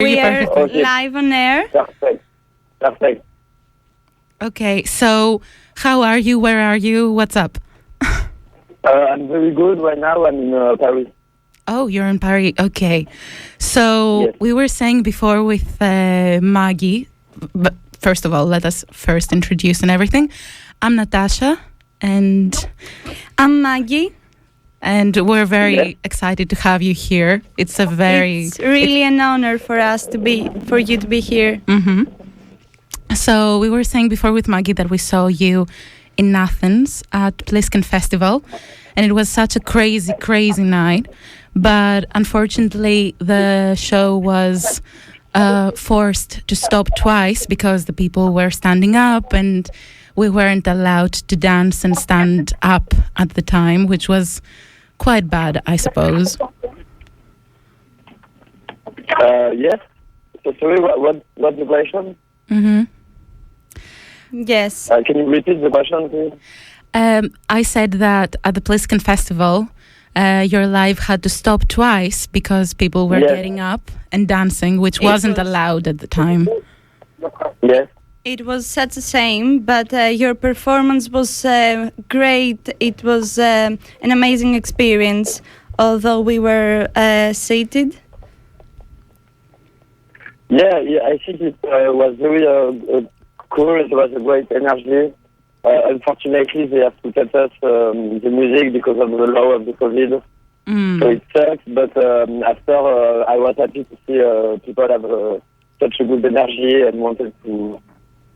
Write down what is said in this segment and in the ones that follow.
We are Okay. live on air. Perfect. Okay, so how are you? Where are you? What's up? I'm very good right now. I'm in Paris. Oh, you're in Paris. Okay. So Yes. we were saying before with Maggie, but first of all, let us first introduce and everything. I'm Natasha, and I'm Maggie. we're very Yes. excited to have you here. It's a very... It's really an honor for you to be here. Mm-hmm. So we were saying before with Maggie that we saw you in Athens at Plisken Festival, and it was such a crazy, crazy night. But unfortunately, the show was forced to stop twice because the people were standing up and we weren't allowed to dance and stand up at the time, which was quite bad, I suppose. Yes. So sorry, what's the question? Mm-hmm. Yes. Can you repeat the question, please? I said that at the Plisken Festival, your live had to stop twice because people were Yes. getting up and dancing, which wasn't allowed at the time. Yes. It was such the same, but your performance was great. It was an amazing experience, although we were seated. Yeah, I think it was very cool. It was a great energy. Unfortunately, they have to cut us the music because of the law of the COVID. So it sucks, but after I was happy to see people have such a good energy and wanted to,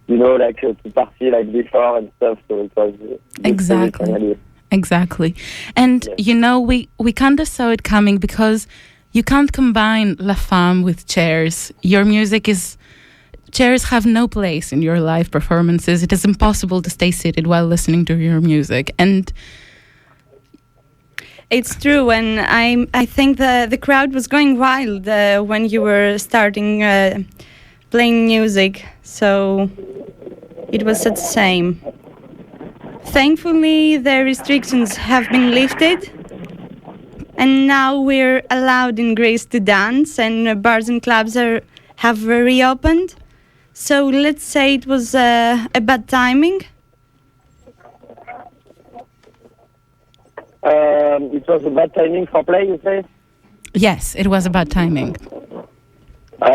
to party like before and stuff. So it was Exactly. Exactly. And, we kind of saw it coming because you can't combine La Femme with chairs. Your music is... Chairs have no place in your live performances. It is impossible to stay seated while listening to your music. And It's true, and I think the crowd was going wild when you were starting playing music, so it was such the same. Thankfully, the restrictions have been lifted, and now we're allowed in Greece to dance, and bars and clubs have reopened. So let's say it was a bad timing. It was a bad timing for play, you say? yes, it was about timing. But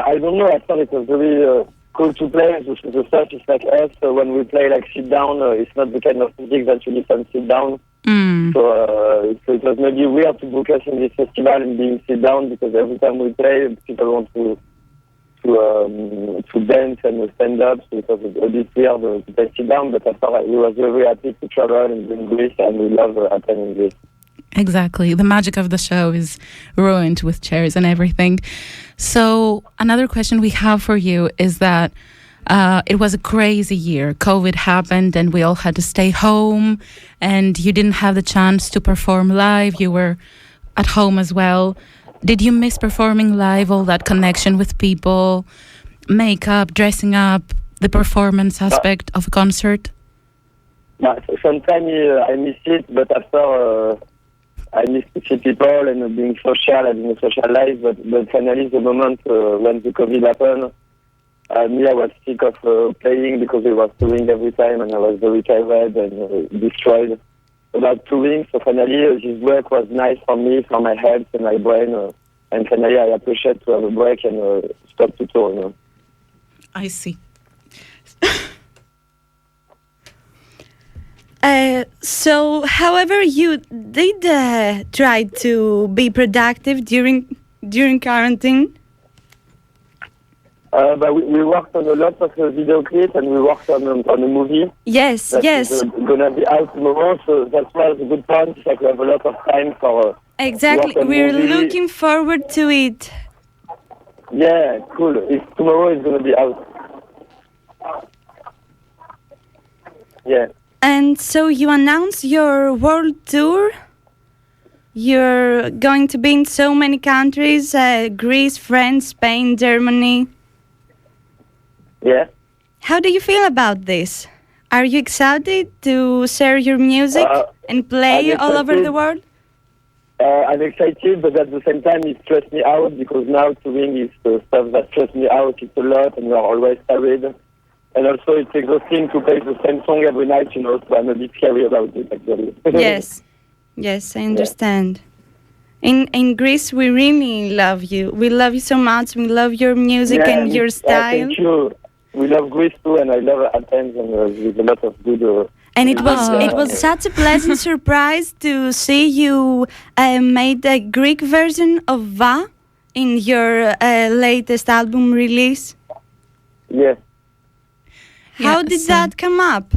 I don't know. I thought it was very cool to play. The stuff is like us. When we play like sit down, it's not the kind of music that you listen sit down. So it was maybe weird to book us in this festival and being sit down because every time we play, people want to dance and stand up. So it was a bit weird to play sit down. But after we were very happy to travel and be in Greece, and we love attending Greece. Exactly. The magic of the show is ruined with chairs and everything. So another question we have for you is that it was a crazy year. COVID happened and we all had to stay home and you didn't have the chance to perform live. You were at home as well. Did you miss performing live, all that connection with people, makeup, dressing up, the performance aspect of a concert? Sometimes I miss it, but after I miss to see people and being social, having a social life. But finally, the moment when the COVID happened, I was sick of playing because we was touring every time, and I was very tired and destroyed about touring. So finally, this break was nice for me, for my health and my brain. And finally, I appreciate to have a break and stop to tour. I see. So, however, you did try to be productive during quarantine. But we worked on a lot of video clips and we worked on a movie. Yes, That yes, is gonna be out tomorrow, so that's why it's a good point. It's like we have a lot of time for. exactly. work on We're movie. looking forward to it. Yeah, cool. Tomorrow is gonna be out. Yeah. And so you announced your world tour. You're going to be in so many countries: Greece, France, Spain, Germany. Yeah. How do you feel about this? Are you excited to share your music and play I'm all over excited. the world? I'm excited, but at the same time, it stressed me out because now touring is stuff that stressed me out. It's a lot, and we are always tired. And also, it's exhausting to play the same song every night, so I'm a bit scary about it, actually. Yes, I understand. In Greece, we really love you. We love you so much. We love your music and your style. Thank you. We love Greece too, and I love Athens, and there's a lot of good. And it was such a pleasant surprise to see you made a Greek version of Va in your latest album release. Yes. How did that come up?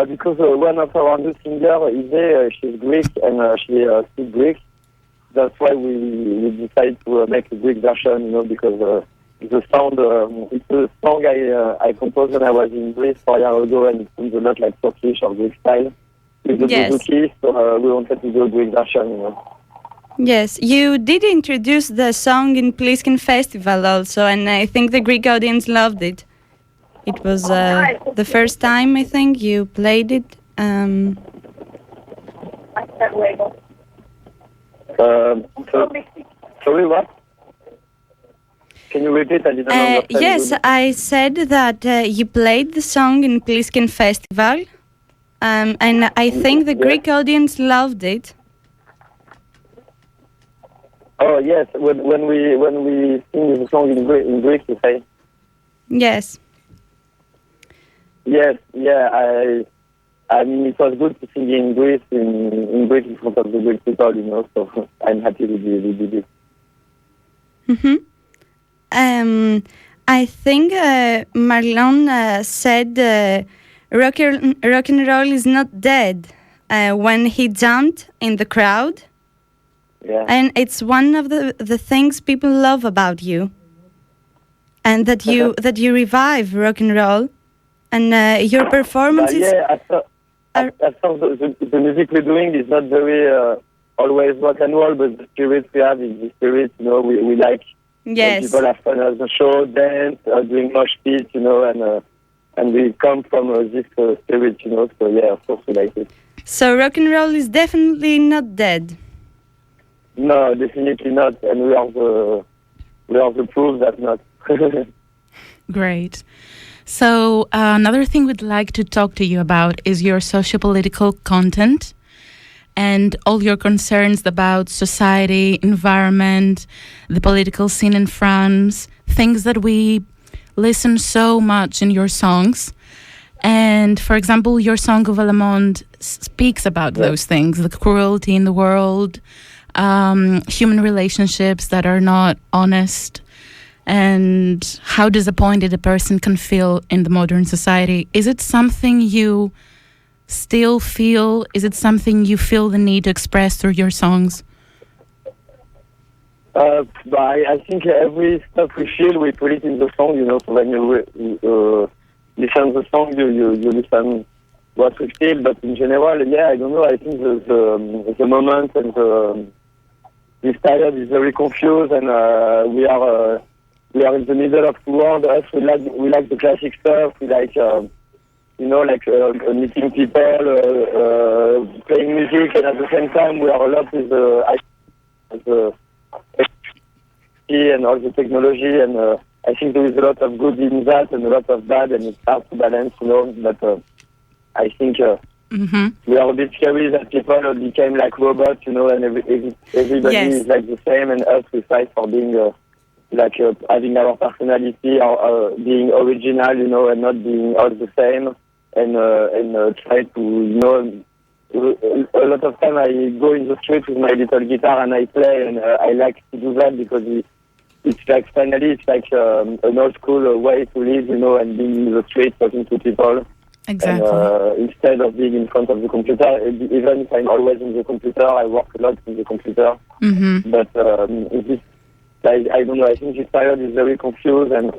Because one of our new singers, Ysé, she's Greek and she speaks Greek. That's why we decided to make a Greek version, because the sound, it's a song I composed when I was in Greece 4 years ago, and it sounds a lot like Turkish or Greek style. With the bouzouki, so we wanted to do a Greek version, Yes, you did introduce the song in Pliskin Festival also, and I think the Greek audience loved it. It was the first time, I think, you played it. Sorry, what? Can you repeat? I didn't understand. Yes, I said that you played the song in Pliskin Festival, and I think the Greek audience loved it. Oh yes, when we sing the song in Greek, you say? Yes. Yes, yeah. I mean, it was good to sing in Greece in Greek in front of the Greek people, So I'm happy we did it. I think Marlon said rock and roll is not dead when he jumped in the crowd. Yeah. And it's one of the things people love about you, and that you revive rock and roll, and your performances. I thought the music we're doing is not very always rock and roll, but the spirit we have is the spirit. We like. Yes. People have fun at the show, dance, doing mosh pit, and we come from this spirit, So yeah, of course we like it. So rock and roll is definitely not dead. No, definitely not, and we are the proof that not. Great. So another thing we'd like to talk to you about is your socio-political content and all your concerns about society, environment, the political scene in France, things that we listen so much in your songs. And, for example, your song Au Le Monde speaks about those things, the cruelty in the world, human relationships that are not honest, and how disappointed a person can feel in the modern society. Is it something you still feel? Is it something you feel the need to express through your songs? I think every stuff we feel, we put it in the song, So when you listen to the song, you listen what we feel. But in general, I don't know. I think the moment and this period is very confused, and we are in the middle of two worlds. Us, we like the classic stuff. We like. Meeting people, playing music, and at the same time we are a lot with the and all the technology, and I think there is a lot of good in that and a lot of bad, and it's hard to balance, but I think we are a bit scary that people became like robots, and everybody is like the same, and us we fight for being having our personality or being original, and not being all the same. And try to, a lot of time I go in the street with my little guitar and I play, and I like to do that because it's like finally it's like an old school way to live, and being in the street talking to people. Exactly. And, instead of being in front of the computer, even if I'm always in the computer, I work a lot in the computer. Mm-hmm. But I don't know. I think this period is very confused, and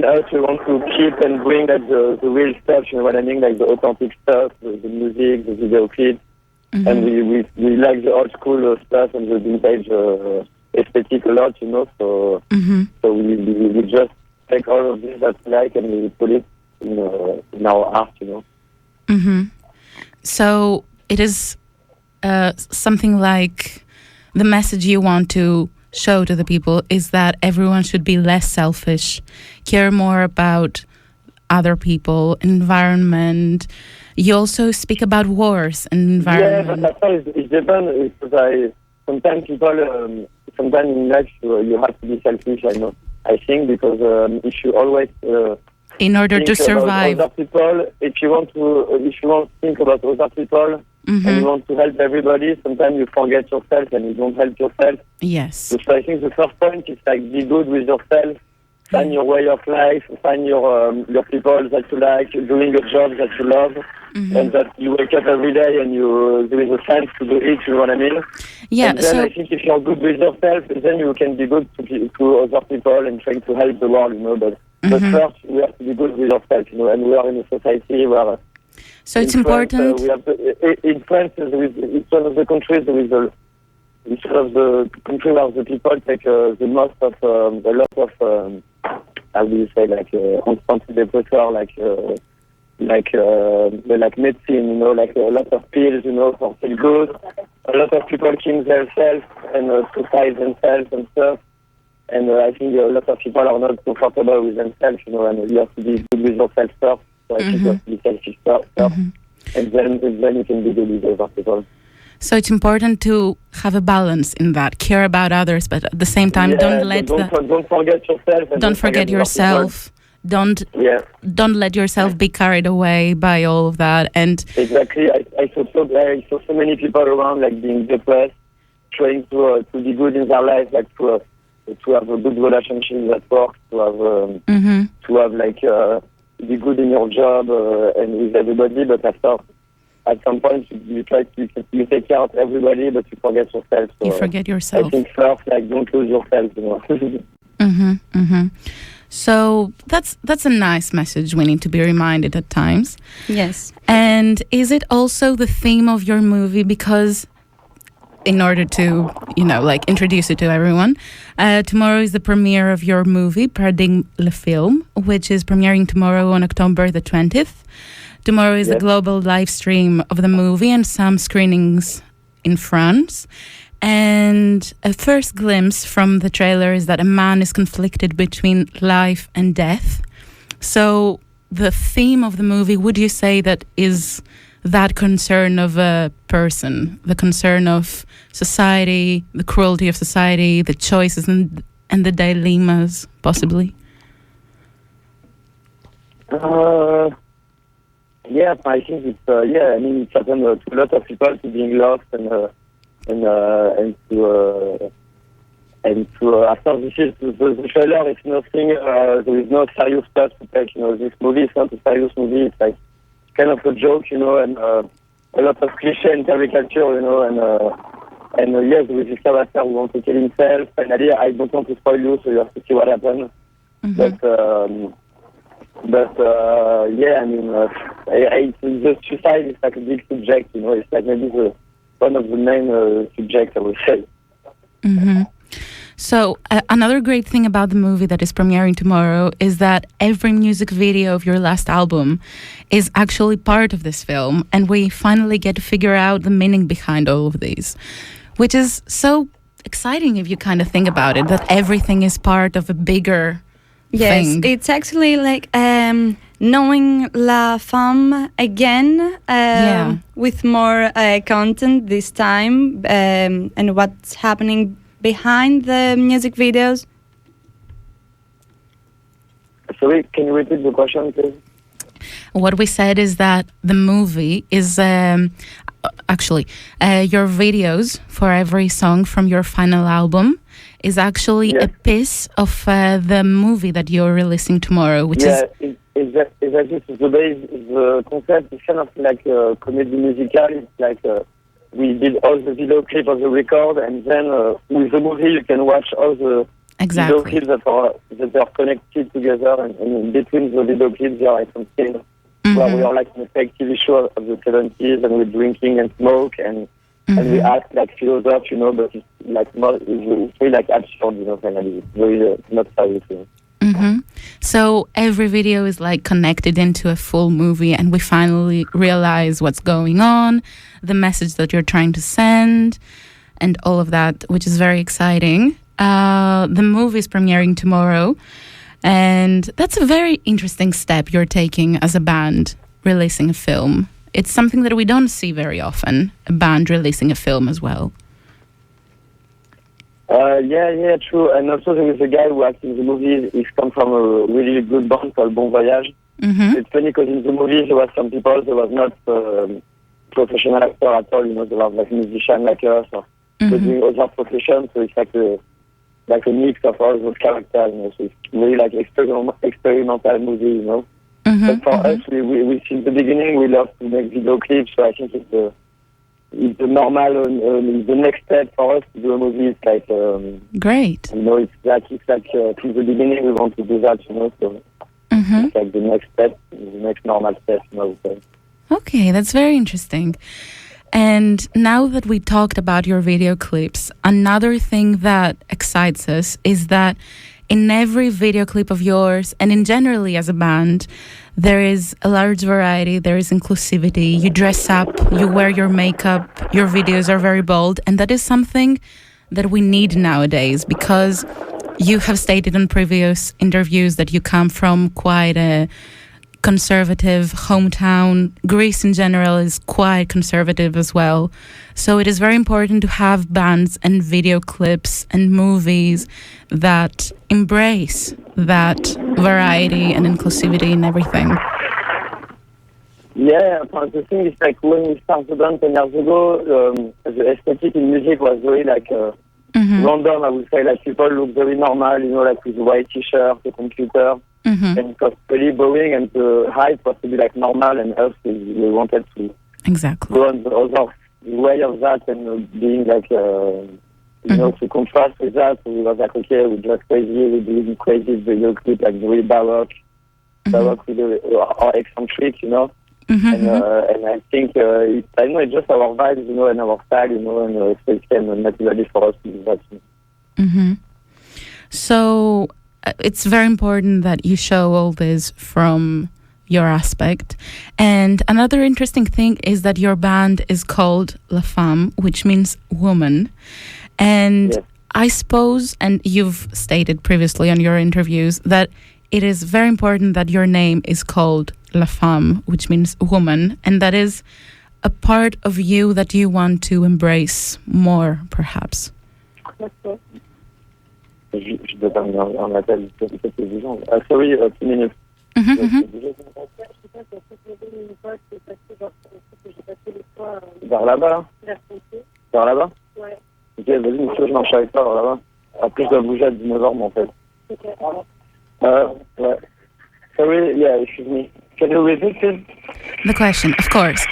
us we want to keep and bring like the real stuff. You know what I mean? Like the authentic stuff, the music, the video clips, and we like the old school stuff and the vintage aesthetic a lot. So we just take all of this that we like and we put it in our art. So it is something like the message you want to show to the people is that everyone should be less selfish, care more about other people, environment. You also speak about wars and environment. Yeah, but it depends, because sometimes people, sometimes in life you have to be selfish, I think, because if you always in order to survive, other people, if you want to think about other people, and you want to help everybody, sometimes you forget yourself and you don't help yourself. Yes. So I think the first point is be good with yourself, find your way of life, find your people that you like, doing a job that you love, and that you wake up every day and there is a sense to do it, you know what I mean? Yeah, and then I think if you're good with yourself, then you can be good to other people and trying to help the world, but first we have to be good with yourself, and we are in a society where... So it's important. In France, it's one of the countries where the people take the most of a lot of how do you say, antidepresseur, like medicine, like a lot of pills, for feel good. A lot of people kill themselves and suicide themselves and stuff. And I think a lot of people are not comfortable with themselves, and you have to be good with yourself first. So I think you have to be selfish first, and then you can be good with other people. So it's important to have a balance in that, care about others, but at the same time, don't forget yourself. Don't forget yourself. Don't let yourself be carried away by all of that. And exactly, I saw so many people around being depressed, trying to be good in their life, to have a good relationship at work, to have be good in your job and with everybody, but after, at some point, you take care of everybody, but you forget yourself. So you forget yourself. I think first, don't lose yourself. So that's a nice message we need to be reminded at times. Yes. And is it also the theme of your movie? Because in order to, introduce it to everyone, tomorrow is the premiere of your movie, Perding le Film, which is premiering tomorrow on October the 20th. Tomorrow is the global live stream of the movie and some screenings in France. And a first glimpse from the trailer is that a man is conflicted between life and death. So the theme of the movie, would you say that is that concern of a person, the concern of society, the cruelty of society, the choices and the dilemmas, possibly? Yeah, I think it's it's happened to a lot of people to being lost and to after this is the trailer. It's nothing. There is no serious stuff to take. This movie is not a serious movie. It's kind of a joke, and a lot of cliché and caricature, and yes, with this character who wants to kill himself. Finally, I don't want to spoil you, so you have to see what happens. But the suicide is a big subject, It's maybe one of the main subjects, I would say. So another great thing about the movie that is premiering tomorrow is that every music video of your last album is actually part of this film, and we finally get to figure out the meaning behind all of these, which is so exciting if you kind of think about it, that everything is part of a bigger thing. It's actually knowing La Femme again with more content this time, and what's happening behind the music videos. Sorry, can you repeat the question, please? What we said is that the movie is actually your videos for every song from your final album is actually a piece of the movie that you're releasing tomorrow, which is... Exactly. The concept is kind of like a comedy musical. It's we did all the video clip of the record, and then with the movie you can watch all the video clips that are connected together, and in between the video clips there are some scenes where we are in a fake TV show of the 70s, and we're drinking and smoke, and we act like philosophy, but it's really absurd, finally. It's very not serious. Mm-hmm. So every video is like connected into a full movie, and we finally realize what's going on, the message that you're trying to send, and all of that, which is very exciting. The movie is premiering tomorrow, and that's a very interesting step you're taking as a band, releasing a film. It's something that we don't see very often, a band releasing a film as well. Yeah, true. And also there is a guy who acts in the movie. He's come from a really good band called Bon Voyage. Mm-hmm. It's funny because in the movie there was some people, there was not professional actor at all, there was like musician like us, or doing other professions, so it's like a mix of all those characters, so it's really like experimental movie, Mm-hmm. But for us, we since the beginning, we love to make video clips, so I think it's the normal, the next step for us to do a movie. It's like, great. It's like since the beginning we want to do that, so it's like the next step, the next normal step, Okay, that's very interesting. And now that we talked about your video clips, another thing that excites us is that in every video clip of yours, and in generally as a band, there is a large variety, there is inclusivity, you dress up, you wear your makeup, your videos are very bold, and that is something that we need nowadays, because you have stated in previous interviews that you come from quite a conservative hometown. Greece in general is quite conservative as well. So it is very important to have bands and video clips and movies that embrace that variety and inclusivity and everything. Yeah, the thing is like when we started the band 10 years ago, the aesthetic in music was very like random, I would say. Like people look very normal, like with a white t-shirt, a computer. And it was really boring, and the hype was to be like normal, and us, we wanted to go on the other way of that, and being like, to contrast with that. So we was like, okay, we're just crazy, we're doing crazy video clip, like really baroque with or eccentric, And I think, it's just our vibes, and our style, and it came naturally for us to do that. So it's very important that you show all this from your aspect. And another interesting thing is that your band is called Femme, which means woman. And yes. I suppose, and you've stated previously on your interviews, that it is very important that your name is called Femme, which means woman, and that is a part of you that you want to embrace more, perhaps. Je dois terminer un appel, peut-être exigeant. Sorry, 2 minutes. Vers là-bas? Vers là-bas? Ouais. Ok, vas-y, monsieur, je marche avec toi vers là-bas. Après, je dois bouger à 19h, en fait. Ouais. Sorry, yeah, excuse me. Can you repeat it? The question, of course.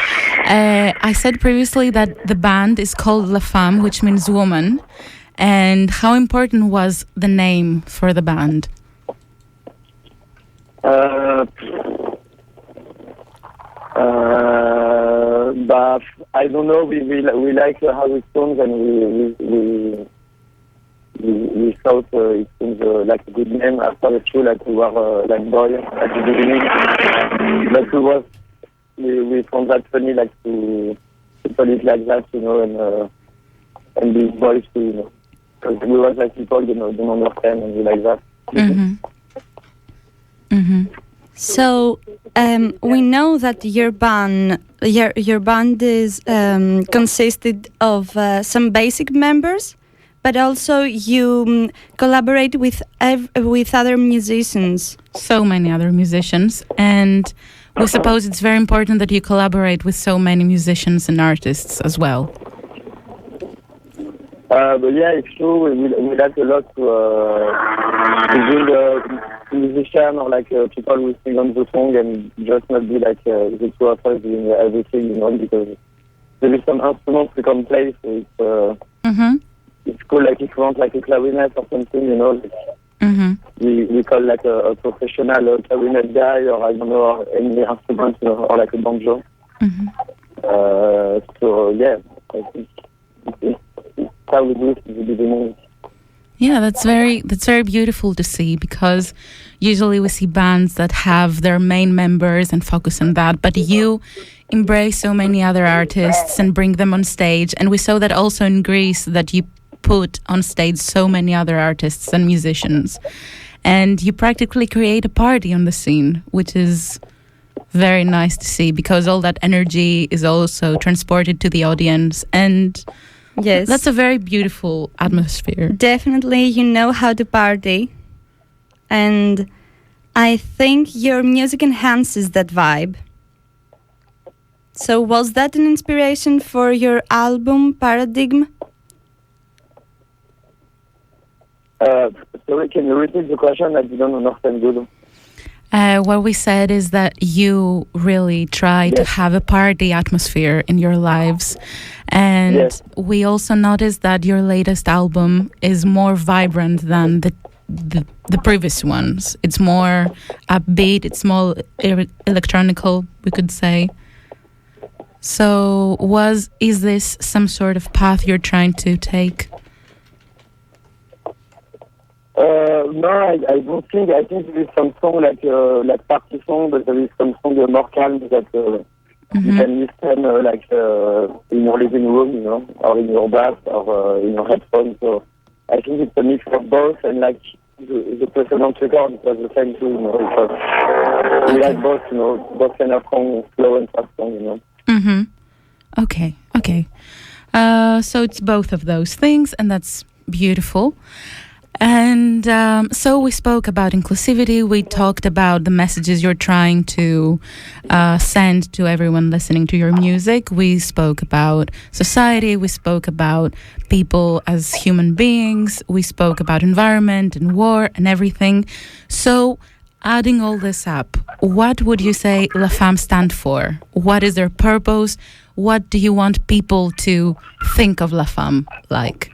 I said previously that the band is called La Femme, which means woman. And how important was the name for the band? I don't know. We like how it sounds, and we thought it seems like a good name. After the show, like we were like boy at the beginning, but we found that funny, like to call it like that, and be boys too, Because we were like people, don't understand, and we like that. So we know that your band is consisted of some basic members, but also you collaborate with other musicians. So many other musicians, and we suppose it's very important that you collaborate with so many musicians and artists as well. But yeah, it's true. We like a lot to build musician or like people who sing on the song, and just not be like the two of us doing everything, because there is some instruments we can play, so it's cool. Like if you want like a clarinet or something, we call like a professional clarinet guy, or I don't know, or any instrument, or like a banjo. So yeah, I think. How we do it in the beginning. Yeah, that's very beautiful to see, because usually we see bands that have their main members and focus on that, but you embrace so many other artists and bring them on stage, and we saw that also in Greece, that you put on stage so many other artists and musicians, and you practically create a party on the scene, which is very nice to see, because all that energy is also transported to the audience, and yes, that's a very beautiful atmosphere. Definitely, you know how to party, and I think your music enhances that vibe. So was that an inspiration for your album Paradigm? Sorry, can you repeat the question? I didn't understand good. What we said is that you really try to have a party atmosphere in your lives. And we also noticed that your latest album is more vibrant than the previous ones. It's more upbeat, it's more electronical, we could say. So is this some sort of path you're trying to take? No, I don't think. I think there is some song like party song, but there is some song more calm that you can listen in your living room, you know, or in your bath, or in your headphones. So I think it's a mix of both, and like the precedent record, it was the same too, you know. We like both, you know, both kind of song, slow and fast song, you know. Okay. So it's both of those things, and that's beautiful. And so we spoke about inclusivity, we talked about the messages you're trying to send to everyone listening to your music, we spoke about society, we spoke about people as human beings, we spoke about environment and war and everything. So adding all this up, what would you say La Femme stand for? What is their purpose? What do you want people to think of La Femme like?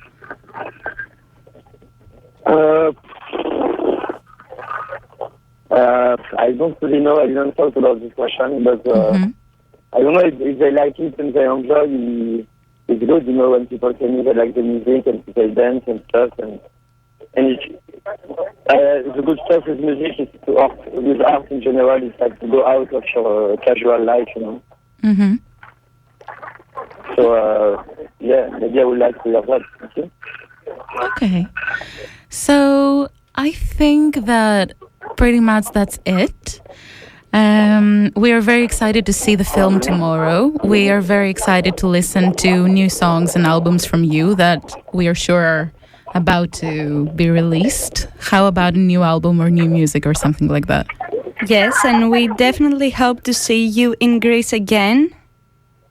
I don't really know. I didn't thought about this question, but I don't know if they like it and they enjoy. It's good, you know, when people tell me they like the music and they dance and stuff. And the good stuff with music is with art in general. It's like to go out of your casual life, you know. So maybe I would like to hear that. Thank you. Okay. So I think that pretty much that's it. We are very excited to see the film tomorrow. We are very excited to listen to new songs and albums from you that we are sure are about to be released. How about a new album or new music or something like that? Yes, and we definitely hope to see you in Greece again.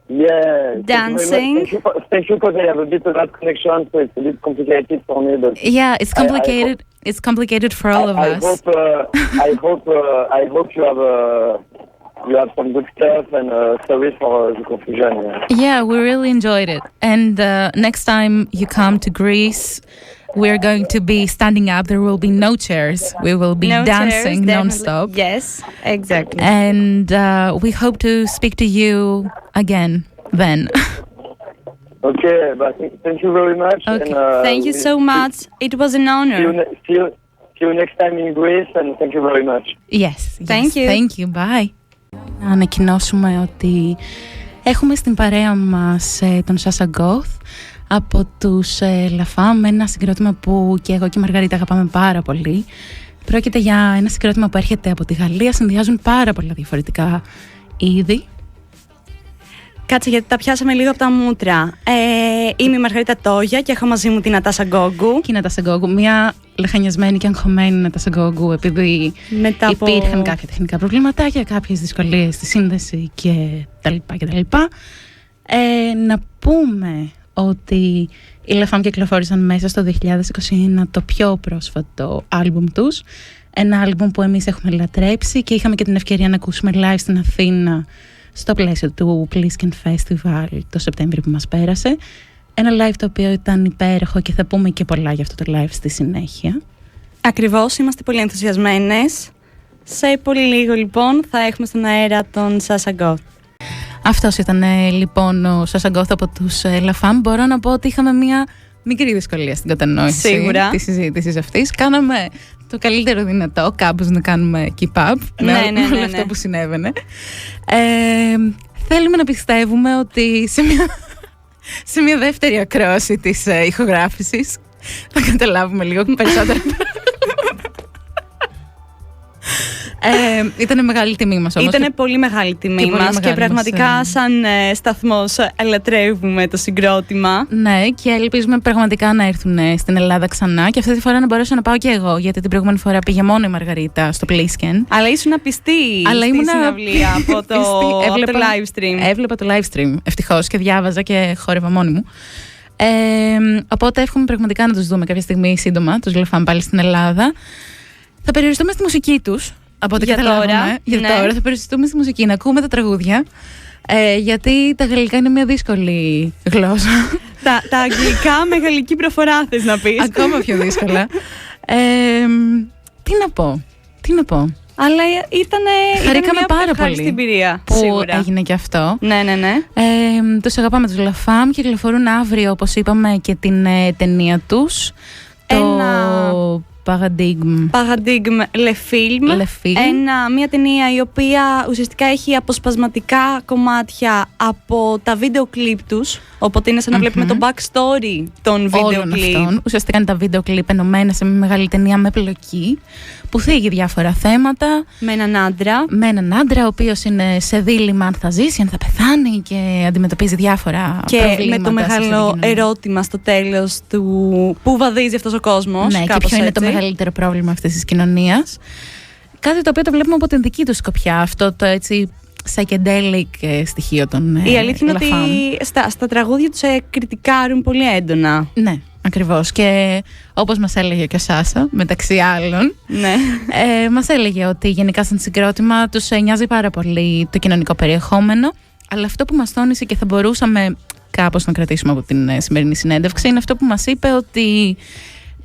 Yeah, dancing. Thank you, because I have a bit of that connection, so it's a bit complicated for me. But yeah, it's complicated. It's complicated for all of us. I hope you have some good stuff, and sorry for the confusion. Yeah, we really enjoyed it. And next time you come to Greece, we're going to be standing up. There will be no chairs. We will be dancing non-stop. Yes, exactly. And we hope to speak to you again then. Okay, but thank you very much. Okay. And, thank you so much. It was an honor. See you next time in Greece, and thank you very much. Yes. Thank you. Thank you. Bye. Να ανακοινώσουμε ότι έχουμε στην παρέα μας τον Sacha Got από τους La Femme, ένα συγκρότημα που και εγώ και η Μαργαρίτα αγαπάμε πάρα πολύ. Πρόκειται για ένα συγκρότημα που έρχεται από τη Γαλλία, συνδυάζουν πάρα πολλά διαφορετικά είδη. Κάτσε, γιατί τα πιάσαμε λίγο από τα μούτρα. Είμαι η Μαργαρίτα Τόγια και έχω μαζί μου την Νατάσα Γκόγκου. Και η Νατάσα Γκόγκου, μια λαχανιασμένη και αγχωμένη Νατάσα Γκόγκου, επειδή υπήρχαν κάποια τεχνικά προβληματάκια, κάποιες δυσκολίες στη σύνδεση και τα λοιπά. Να πούμε ότι οι La Femme κυκλοφόρησαν μέσα στο 2021 το πιο πρόσφατο άλμπουμ τους. Ένα άλμπουμ που εμείς έχουμε λατρέψει και είχαμε και την ευκαιρία να ακούσουμε live στην Αθήνα στο πλαίσιο του Plisken Festival το Σεπτέμβριο που μας πέρασε. Ένα live το οποίο ήταν υπέροχο και θα πούμε και πολλά για αυτό το live στη συνέχεια. Ακριβώς, είμαστε πολύ ενθουσιασμένες. Σε πολύ λίγο λοιπόν θα έχουμε στον αέρα τον Sacha Got. Αυτός ήταν λοιπόν ο Sacha Got από τους La Femme. Μπορώ να πω ότι είχαμε μια μικρή δυσκολία στην κατανόηση Σίγουρα. της συζήτησης αυτής. Κάναμε το καλύτερο δυνατό, κάπως να κάνουμε keep up με όλα αυτά που συνέβαινε. Θέλουμε να πιστεύουμε ότι σε μια δεύτερη ακρόαση της ηχογράφησης θα καταλάβουμε λίγο περισσότερο. Ήταν μεγάλη τιμή μας όμως. Ήταν πολύ μεγάλη τιμή μας και πραγματικά σαν σταθμός λατρεύουμε το συγκρότημα. Ναι, και ελπίζουμε πραγματικά να έρθουν στην Ελλάδα ξανά και αυτή τη φορά να μπορέσω να πάω και εγώ, γιατί την προηγούμενη φορά πήγε μόνο η Μαργαρίτα στο Πλίσκεν. Αλλά ήσουν πιστή στη συναυλία από το live stream. Έβλεπα το live stream, ευτυχώς, και διάβαζα και χόρευα μόνη μου. Οπότε εύχομαι πραγματικά να τους δούμε κάποια στιγμή σύντομα, τους Lefevre πάλι στην Ελλάδα. Θα περιοριστούμε στη μουσική τους. Από ό,τι καταλάβαμε. Για τώρα θα περιοριστούμε στη μουσική, να ακούμε τα τραγούδια. Γιατί τα γαλλικά είναι μια δύσκολη γλώσσα. Τα αγγλικά με γαλλική προφορά θες να πεις. Ακόμα πιο δύσκολα. Τι να πω. Αλλά χαρήκαμε πάρα πολύ στην εμπειρία που σίγουρα έγινε και αυτό. Ναι. Τους αγαπάμε τους Lefevre. Κυκλοφορούν αύριο, όπως είπαμε, και την ταινία τους. Paradigme Le Film. Μια ταινία η οποία ουσιαστικά έχει αποσπασματικά κομμάτια από τα βίντεο κλιπ τους. Οπότε είναι σαν να βλέπουμε το backstory των βίντεο κλιπ. Ουσιαστικά είναι τα βίντεο κλιπ ενωμένα σε μια μεγάλη ταινία με πλοκή που θίγει διάφορα θέματα. Με έναν άντρα ο οποίος είναι σε δίλημμα αν θα ζήσει, αν θα πεθάνει και αντιμετωπίζει διάφορα προβλήματα. Και με το μεγάλο ερώτημα στο τέλος του πού βαδίζει αυτός ο κόσμος. Ναι, και ποιο είναι το μεγαλύτερο πρόβλημα αυτής της κοινωνίας. Κάτι το οποίο το βλέπουμε από την δική του σκοπιά. Αυτό το έτσι psychedelic στοιχείο των η αλήθεια είναι ότι στα τραγούδια τους κριτικάρουν πολύ έντονα. Ναι, ακριβώς. Και όπως μας έλεγε και ο Σάσα, μεταξύ άλλων, μας έλεγε ότι γενικά σαν συγκρότημα τους νοιάζει πάρα πολύ το κοινωνικό περιεχόμενο, αλλά αυτό που μας τόνισε και θα μπορούσαμε κάπως να κρατήσουμε από την σημερινή συνέντευξη είναι αυτό που μας είπε, ότι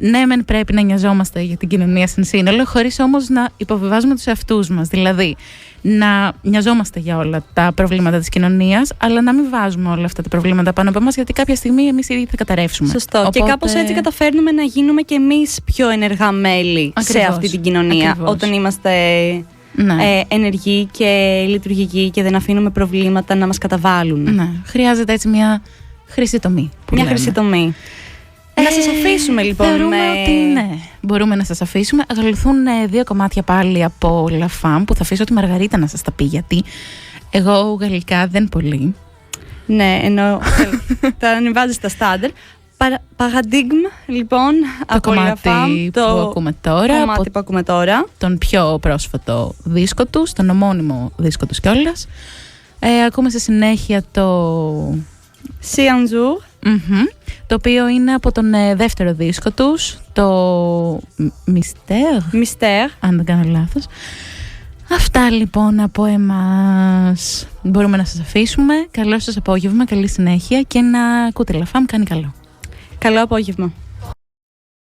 ναι, μεν πρέπει να νοιαζόμαστε για την κοινωνία σαν σύνολο, χωρίς όμως να υποβιβάζουμε τους εαυτούς μας. Δηλαδή, να νοιαζόμαστε για όλα τα προβλήματα της κοινωνίας, αλλά να μην βάζουμε όλα αυτά τα προβλήματα πάνω από εμάς, γιατί κάποια στιγμή εμείς ήδη θα καταρρεύσουμε. Σωστό. Οπότε... Και κάπως έτσι καταφέρνουμε να γίνουμε και εμείς πιο ενεργά μέλη σε αυτή την κοινωνία. Ακριβώς. Όταν είμαστε ενεργοί και λειτουργικοί και δεν αφήνουμε προβλήματα να μας καταβάλουν. Ναι. Χρειάζεται έτσι μια χρυσή τομή. Χρυσή τομή. Να σας αφήσουμε λοιπόν. Θεωρούμε ότι ναι, μπορούμε να σας αφήσουμε. Ακολουθούν 2 κομμάτια πάλι από Lefevre που θα αφήσω τη Μαργαρίτα να σας τα πει, γιατί εγώ γαλλικά δεν πολύ. Ναι, ενώ τα ανεβάζει στα στάντερ. Paradigme, λοιπόν, το κομμάτι που ακούμε τώρα. Τον πιο πρόσφατο δίσκο τους, τον ομώνυμο δίσκο τους κιόλας. Ακούμε στη συνέχεια το Chansons, το οποίο είναι από τον δεύτερο δίσκο τους, το Mystère, αν δεν κάνω λάθος. Αυτά λοιπόν από εμάς. Μπορούμε να σας αφήσουμε. Καλό σας απόγευμα, καλή συνέχεια και να ακούτε Lefevre, κάνει καλό. Καλό απόγευμα.